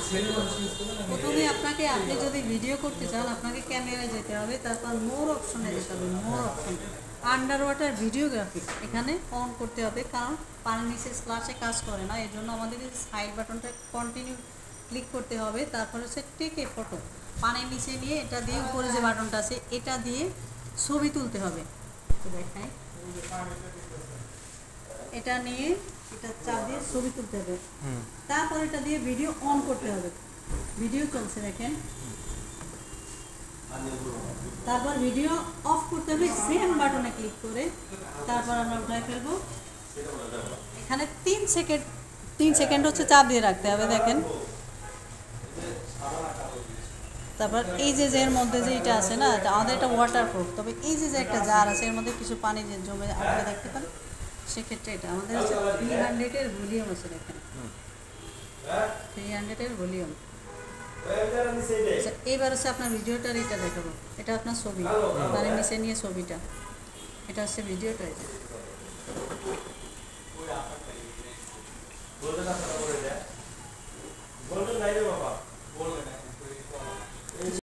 প্রথমে আপনাকে আপনি যদি ভিডিও করতে চান আপনাকে ক্যামেরায় যেতে হবে, তারপর মোর অপশনে যেতে হবে। মোর অপশন আন্ডার ওয়াটার ভিডিওগ্রাফি এখানে অন করতে হবে, কারণ পানির নিচে স্প্ল্যাশে কাজ করে না। এর জন্য আমাদের সাইড বাটনটা কন্টিনিউ ক্লিক করতে হবে। তারপর হচ্ছে টেক এ ফটো, পানির নিচে নিয়ে এটা দিয়ে উপরে যে বাটনটা আছে এটা দিয়ে ছবি তুলতে হবে। তো দেখাই, এটা নিয়ে এটা চাপ দিয়ে ছবি তুলতে হবে। তারপর এটা দিয়ে ভিডিও অন করতে হবে। ভিডিও চলছে দেখেন, তারপর ভিডিও অফ করতে হবে সেম বাটনে ক্লিক করে। তারপর আমরা উঠাই ফেলবো। এখানে 3 সেকেন্ড হচ্ছে চাপ দিয়ে রাখতে হবে দেখেন। তারপর এই যে এর মধ্যে যে এটা আছে না, আমাদের এটা ওয়াটারপ্রুফ, তবে এই যে একটা জার আছে এর মধ্যে কিছু পানি যে জমে আপনারা দেখতে পান, সেক্ষেত্রে এটা আমাদের হচ্ছে 300-এর ভলিউম আছে দেখেন, 300-এর ভলিউম। এইবার হচ্ছে আপনার ভিডিওটার এটা দেখাবো, এটা আপনার ছবি পানির নিচে নিয়ে ছবিটা, এটা হচ্ছে ভিডিওটা। এটা